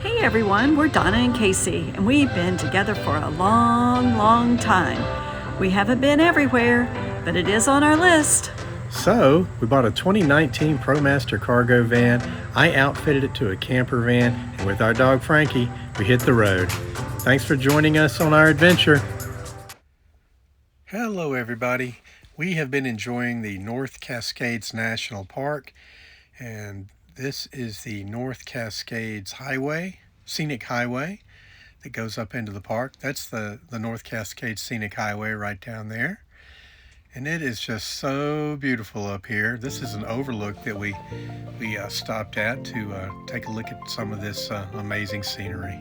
Hey everyone, we're Donna and Casey, and we've been together for a long time. We haven't been everywhere, but it is on our list. So, we bought a 2019 ProMaster cargo van. I outfitted it to a camper van, and with our dog Frankie, we hit the road. Thanks for joining us on our adventure. Hello everybody. We have been enjoying the North Cascades National Park, and this is the North Cascades Highway, Scenic Highway, that goes up into the park. That's the North Cascades Scenic Highway right down there. And it is just so beautiful up here. This is an overlook that we stopped at to take a look at some of this amazing scenery.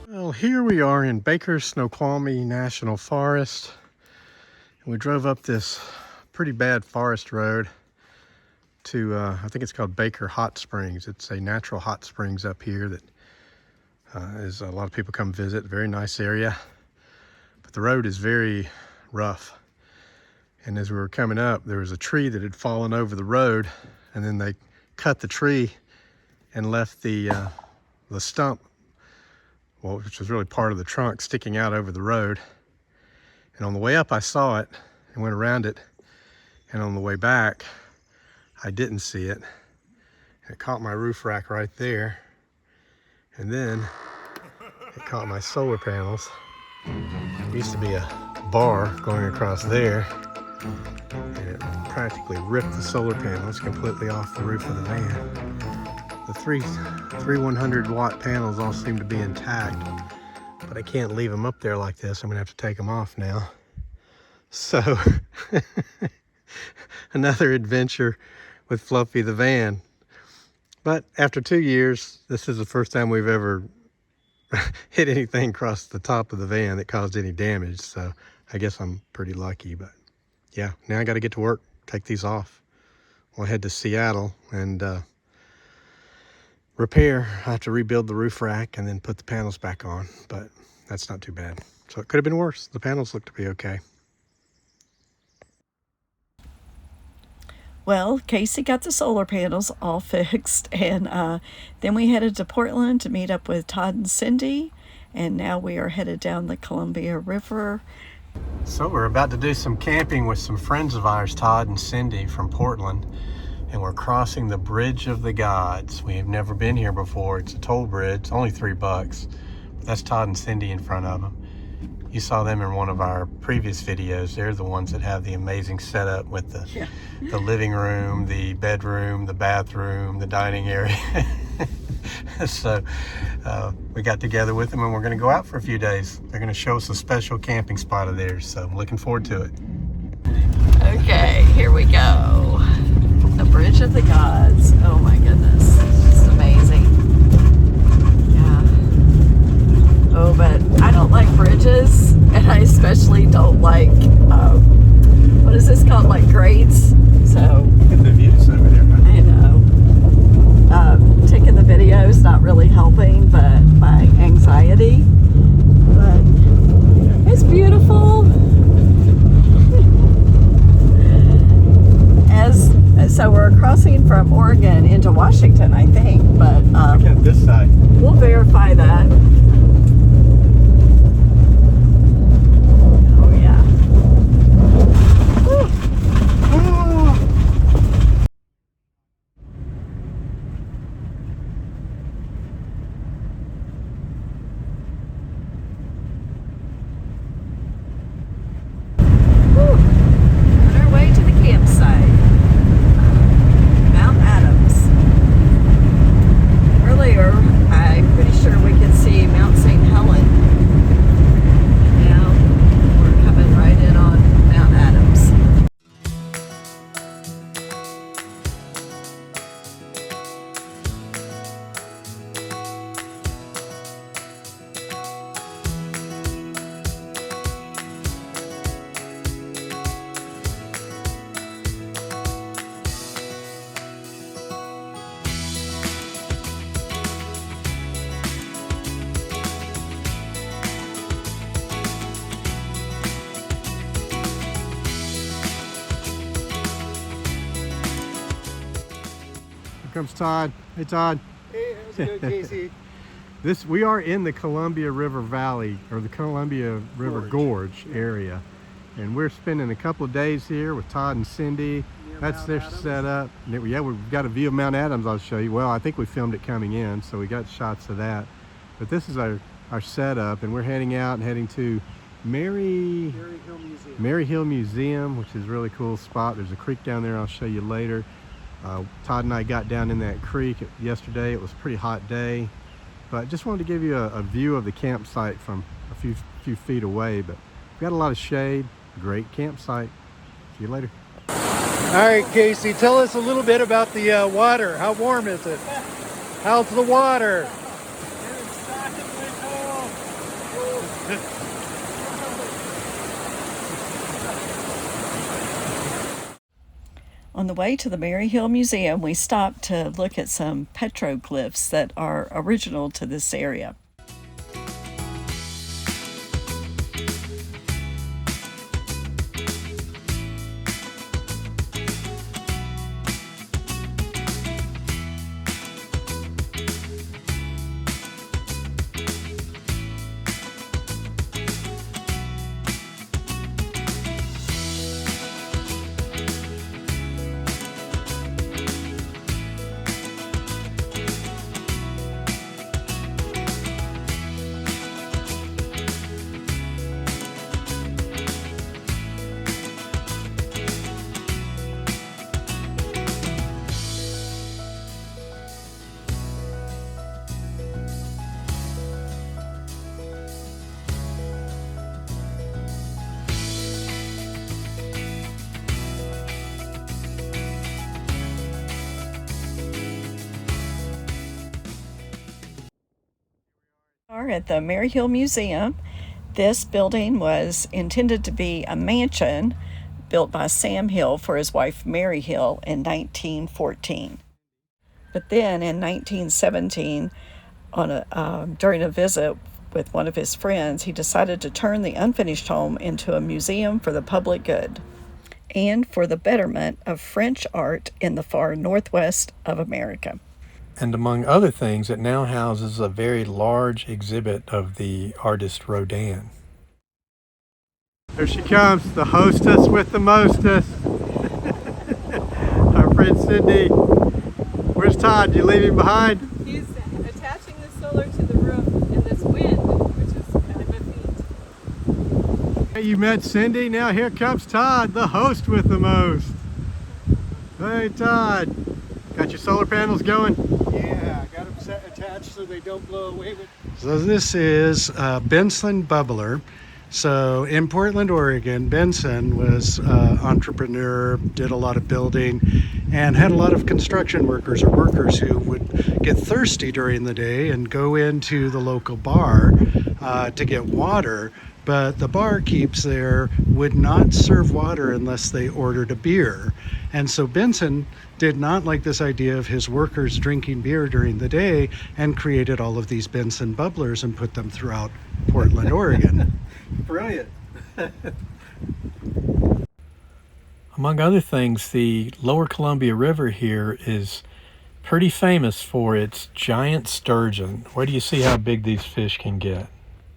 Well, here we are in Baker's Snoqualmie National Forest. And we drove up this pretty bad forest road to, I think it's called Baker Hot Springs. It's a natural hot springs up here that is a lot of people come visit. Very nice area. But the road is very rough. And as we were coming up, there was a tree that had fallen over the road, and then they cut the tree and left the stump, well, which was really part of the trunk, sticking out over the road. And on the way up, I saw it and went around it. And on the way back, I didn't see it. It caught my roof rack right there. And then it caught my solar panels. There used to be a bar going across there, and it practically ripped the solar panels completely off the roof of the van. The three 100 watt panels all seem to be intact, but I can't leave them up there like this. I'm gonna have to take them off now. So another adventure with Fluffy the van. But after 2 years, this is the first time we've ever hit anything across the top of the van that caused any damage. So I guess I'm pretty lucky, but yeah, now I got to get to work, take these off. We'll head to Seattle and repair. I have to rebuild the roof rack and then put the panels back on, but that's not too bad. So it could have been worse. The panels look to be okay. Well, Casey got the solar panels all fixed, and then we headed to Portland to meet up with Todd and Cindy, and now we are headed down the Columbia River. So we're about to do some camping with some friends of ours, Todd and Cindy from Portland, and we're crossing the Bridge of the Gods. We have never been here before. It's a toll bridge, only $3, but that's Todd and Cindy in front of them. You saw them in one of our previous videos. They're the ones that have the amazing setup with the living room, the bedroom, the bathroom, the dining area. So we got together with them, and we're going to go out for a few days. They're going to show us a special camping spot of theirs, so I'm looking forward to it. Okay, here we go. The Bridge of the Gods. Oh my goodness, it's amazing. Yeah. Oh, but I don't like bridges, and I especially don't like, what is this called, like grades? So. Look at the views over there. I know. Taking the video is not really helping, but my anxiety. But it's beautiful. So we're crossing from Oregon into Washington, I think, but look at this side. We'll verify that. Oh yeah. Woo. comes Todd. Hey, Todd. Hey, how's it going, Casey? We are in the Columbia River Valley, or the Columbia River Gorge area. And we're spending a couple of days here with Todd and Cindy. That's their setup. Yeah, we've got a view of Mount Adams I'll show you. Well, I think we filmed it coming in, so we got shots of that. But this is our setup, and we're heading out and heading to Maryhill Museum, which is a really cool spot. There's a creek down there I'll show you later. Todd and I got down in that creek yesterday. It was a pretty hot day, but just wanted to give you a view of the campsite from a few feet away. But we've got a lot of shade, great campsite. See you later. All right, Casey, tell us a little bit about the water. How warm is it? How's the water? On the way to the Maryhill Museum, we stopped to look at some petroglyphs that are original to this area. At the Maryhill Museum. This building was intended to be a mansion built by Sam Hill for his wife Mary Hill in 1914. But then in 1917, during a visit with one of his friends, he decided to turn the unfinished home into a museum for the public good and for the betterment of French art in the far northwest of America. And among other things, it now houses a very large exhibit of the artist Rodin. There she comes, the hostess with the mostest. Our friend Cindy. Where's Todd? You leave him behind? He's attaching the solar to the roof in this wind, which is kind of a feat. Hey, you met Cindy, now here comes Todd, the host with the most. Hey Todd, got your solar panels going? Yeah, got them attached so they don't blow away. So this is a Benson bubbler. So in Portland, Oregon, Benson was an entrepreneur, did a lot of building, and had a lot of construction workers or workers who would get thirsty during the day and go into the local bar to get water. But the barkeeps there would not serve water unless they ordered a beer. And so Benson did not like this idea of his workers drinking beer during the day and created all of these Benson bubblers and put them throughout Portland, Oregon. Brilliant. Among other things, the lower Columbia River here is pretty famous for its giant sturgeon. Where do you see how big these fish can get?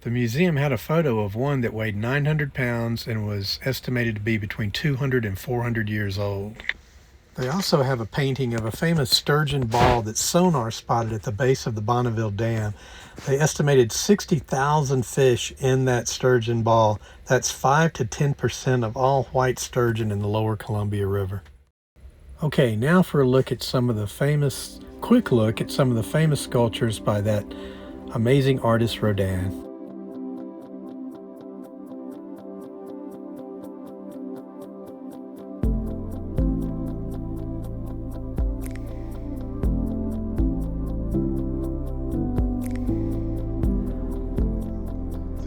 The museum had a photo of one that weighed 900 pounds and was estimated to be between 200 and 400 years old. They also have a painting of a famous sturgeon ball that sonar spotted at the base of the Bonneville Dam. They estimated 60,000 fish in that sturgeon ball. That's 5 to 10% of all white sturgeon in the lower Columbia River. Okay, now for a look at quick look at some of the famous sculptures by that amazing artist Rodin.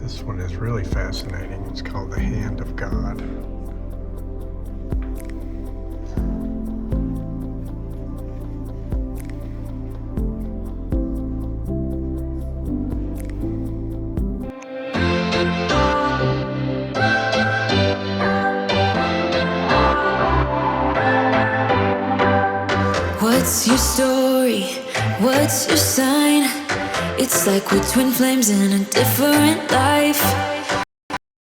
This one is really fascinating. It's called The Hand of God. What's your story? What's your sign? It's like we're twin flames in a different life.